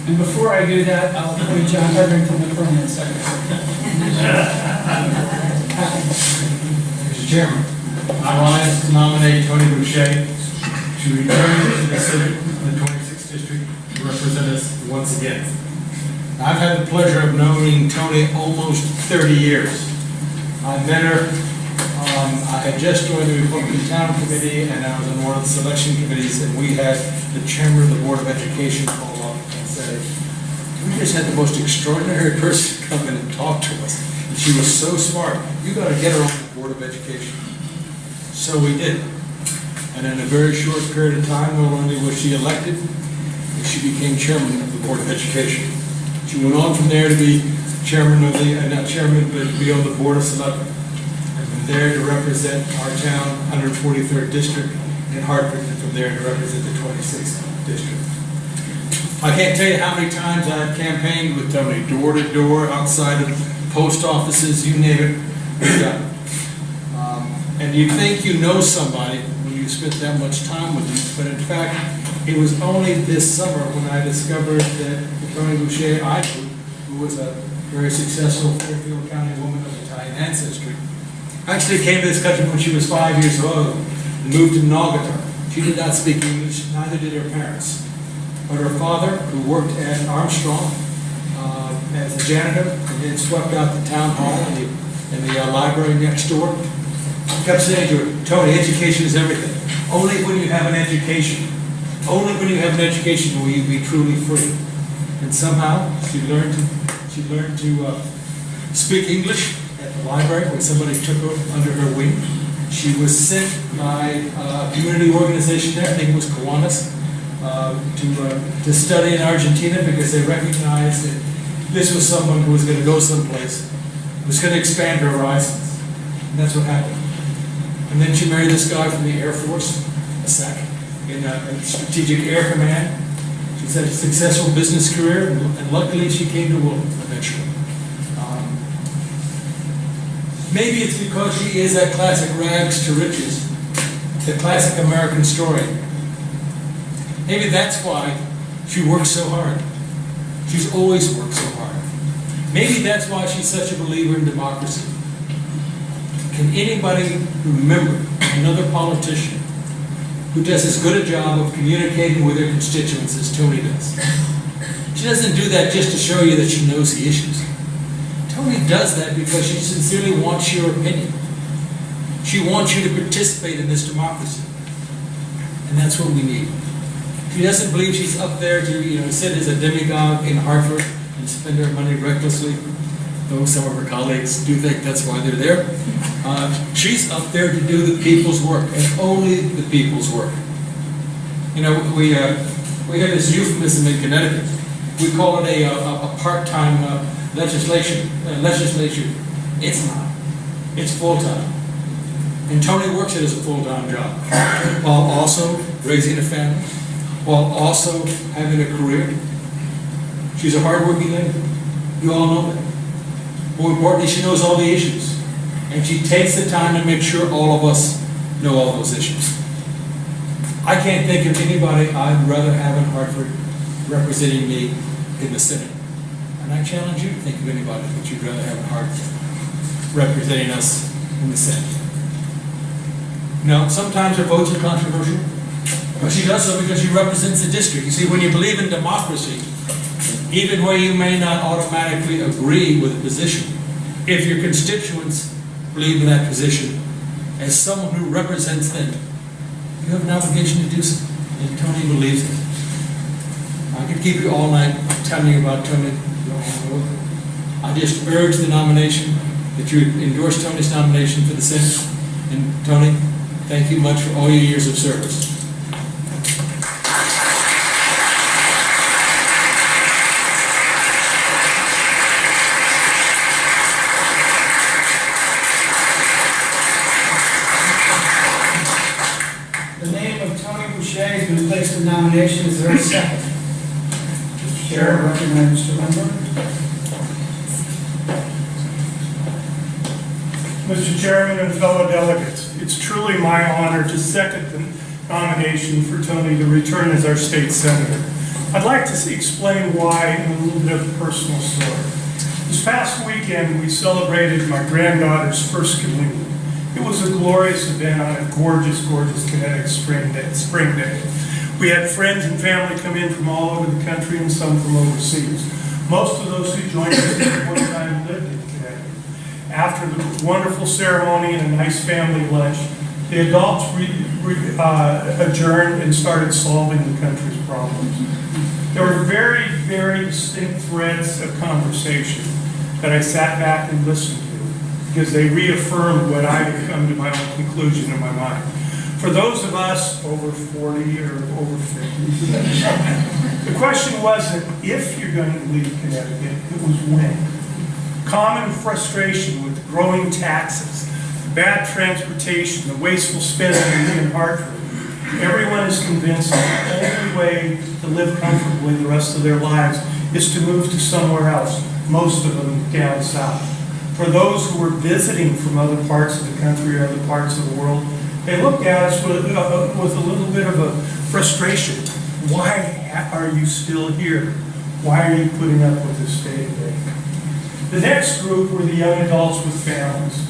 And before I do that, I'll appoint John Hetherington the permanent secretary. Mr. Chairman, I want to nominate Toni Boucher to return to the Senate of the 26th District to represent us once again. I've had the pleasure of knowing Toni almost 30 years. I met her, I had just joined the Republican Town Committee, and I was on one of the selection committees, and we had the chairman of the Board of Education call up and say, we just had the most extraordinary person come in and talk to us. And she was so smart. You got to get her on the Board of Education. So we did. And in a very short period of time, not only was she elected, she became chairman of the Board of Education. She went on from there to be chairman of the, not chairman, but to be on the Board of Selectmen. And from there to represent our town, 143rd District in Hartford, and from there to represent the 26th District. I can't tell you how many times I've campaigned with Toni, door to door, outside of post offices, you name it, we've done it. And you think you know somebody when you spent that much time with them, but in fact, it was only this summer when I discovered that Toni Boucher I knew, who was a very successful Fairfield County woman of Italian ancestry, actually came to this country when she was 5 years old and moved to Naugatuck. She did not speak English, neither did her parents. But her father, who worked at Armstrong as a janitor and then swept out the town hall and the library next door, kept saying to her, Toni, education is everything. Only when you have an education, only when you have an education will you be truly free. And somehow she learned to speak English at the library when somebody took her under her wing. She was sent by a community organization there, I think it was Kiwanis, to study in Argentina because they recognized that this was someone who was going to go someplace, was going to expand her horizons. And that's what happened. And then she married this guy from the Air Force, a SAC, in Strategic Air Command. She's had a successful business career, and luckily she came to Wilton eventually. Maybe it's because she is that classic rags to riches, the classic American story. Maybe that's why she works so hard. She's always worked so hard. Maybe that's why she's such a believer in democracy. Can anybody remember another politician who does as good a job of communicating with her constituents as Toni does? She doesn't do that just to show you that she knows the issues. Toni does that because she sincerely wants your opinion. She wants you to participate in this democracy. And that's what we need. She doesn't believe she's up there to, sit as a demagogue in Hartford and spend her money recklessly, though some of her colleagues do think that's why they're there. She's up there to do the people's work, and only the people's work. We have this euphemism in Connecticut. We call it a part-time legislature. It's not. It's full-time. And Toni works it as a full-time job, while also raising a family, while also having a career. She's a hard-working lady. You all know that. More importantly, she knows all the issues. And she takes the time to make sure all of us know all those issues. I can't think of anybody I'd rather have in Hartford representing me in the Senate. And I challenge you to think of anybody that you'd rather have in Hartford representing us in the Senate. Now, sometimes her votes are controversial, but she does so because she represents the district. You see, when you believe in democracy, even where you may not automatically agree with a position, if your constituents believe in that position, as someone who represents them, you have an obligation to do so. And Toni believes it. I could keep you all night telling you about Toni. I just urge the nomination, that you endorse Toni's nomination for the Senate. And Toni, thank you much for all your years of service. The name of Toni Boucher has been placed in nomination. Is there a second? Mr. Chair, I recognize Mr. Member. Mr. Chairman and fellow delegates, it's truly my honor to second the nomination for Toni to return as our state senator. I'd like to explain why in a little bit of a personal story. This past weekend, we celebrated my granddaughter's first communion. It was a glorious event on a gorgeous, gorgeous Connecticut spring day. We had friends and family come in from all over the country and some from overseas. Most of those who joined us at one time lived in Connecticut. After the wonderful ceremony and a nice family lunch, the adults adjourned and started solving the country's problems. There were very, very distinct threads of conversation that I sat back and listened to because they reaffirmed what I had come to my own conclusion in my mind. For those of us over 40 or over 50, the question wasn't if you're going to leave Connecticut, it was when. Common frustration with growing taxes, bad transportation, the wasteful spending in Hartford. Everyone is convinced that the only way to live comfortably the rest of their lives is to move to somewhere else, most of them down south. For those who were visiting from other parts of the country or other parts of the world, they looked at us with a little bit of a frustration. Why are you still here? Why are you putting up with this day to day? The next group were the young adults with families.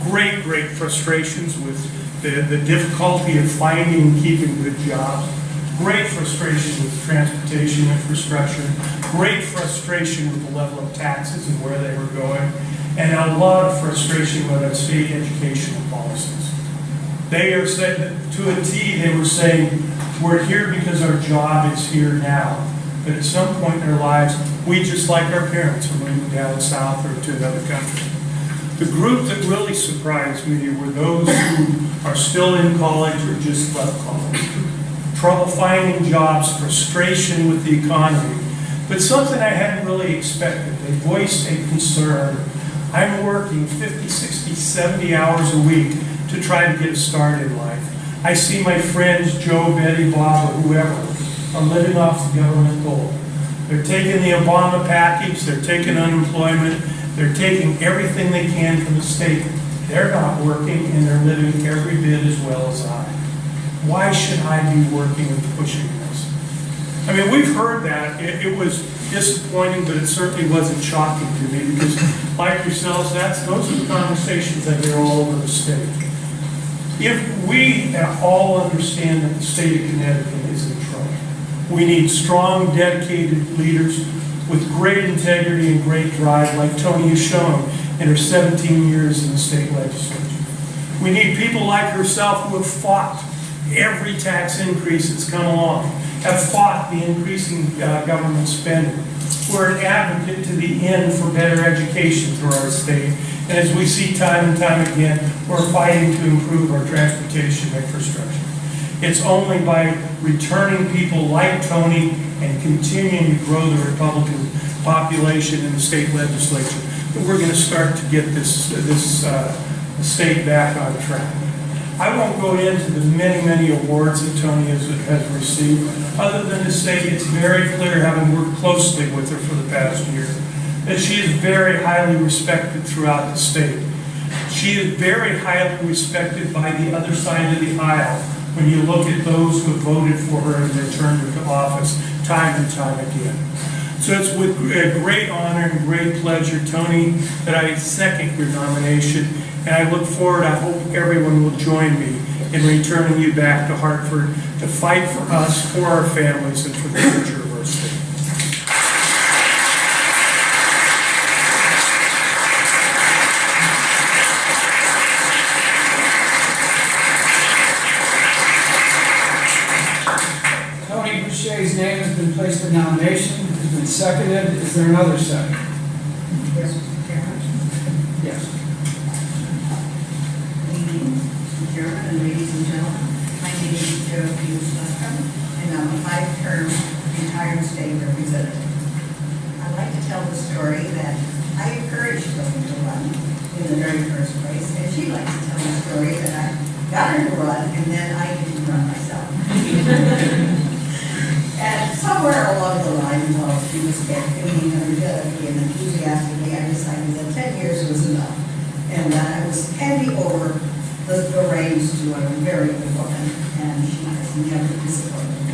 Great, great frustrations with the difficulty of finding and keeping good jobs. Great frustration with transportation infrastructure. Great frustration with the level of taxes and where they were going. And a lot of frustration with our state educational policies. They are saying, to a T, they were saying, we're here because our job is here now. But at some point in our lives, we, just like our parents, are moving down south or to another country. The group that really surprised me were those who are still in college or just left college. Trouble finding jobs, frustration with the economy, but something I hadn't really expected. They voiced a concern. I'm working 50, 60, 70 hours a week to try to get a start in life. I see my friends, Joe, Betty, Bob, or whoever, are living off the government dole. They're taking the Obama package, they're taking unemployment, they're taking everything they can from the state. They're not working and they're living every bit as well as I. Why should I be working and pushing this? I mean, we've heard that. It was disappointing, but it certainly wasn't shocking to me because, like yourselves, those are the conversations I hear all over the state. If we all understand that the state of Connecticut is in trouble, we need strong, dedicated leaders with great integrity and great drive, like Toni has shown in her 17 years in the state legislature. We need people like herself who have fought every tax increase that's come along, have fought the increasing government spending. We're an advocate to the end for better education through our state. And as we see time and time again, we're fighting to improve our transportation infrastructure. It's only by returning people like Toni and continuing to grow the Republican population in the state legislature that we're going to start to get this state back on track. I won't go into the many, many awards that Toni has received, other than to say it's very clear, having worked closely with her for the past year, that she is very highly respected throughout the state. She is very highly respected by the other side of the aisle when you look at those who have voted for her and returned her to office time and time again. So it's with great honor and great pleasure, Toni, that I second your nomination. And I look forward, I hope everyone will join me in returning you back to Hartford to fight for us, for our families, and for the future of our state. Toni Boucher's name has been placed for nomination, has been seconded. Is there another second? Yes, Mr. Chairman. Yes. Mr. Chairman and ladies and gentlemen, my name is Joe Hughes-Lestrom, and I'm a 5-term retired state representative. I'd like to tell the story that I encouraged Toni to run in the very first place, and she'd like to tell the story that I got her to run, and then I didn't run myself. And somewhere along the line, while she was campaigning energetically and enthusiastically, I decided that 10 years was enough, and that I was handing over the reins to a very good woman, and she has never disappointed me.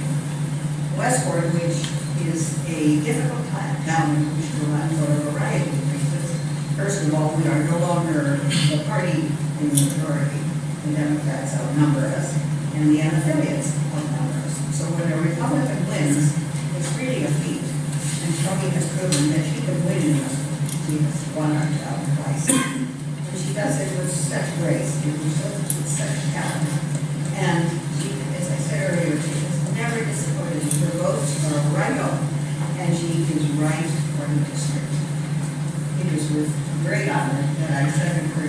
Westport, which is a difficult town in which to run for a variety of reasons. First of all, we are no longer the party in the majority. The Democrats outnumber us, and the unaffiliates outnumber us. So when a Republican wins, it's really a feat. And Toni has proven that she can win in this. She has won our town twice. And she does it with such grace, with such talent. And she, as I said earlier, she has never disappointed. Her votes are right on, and she is right for the district. It is with great honor that I second her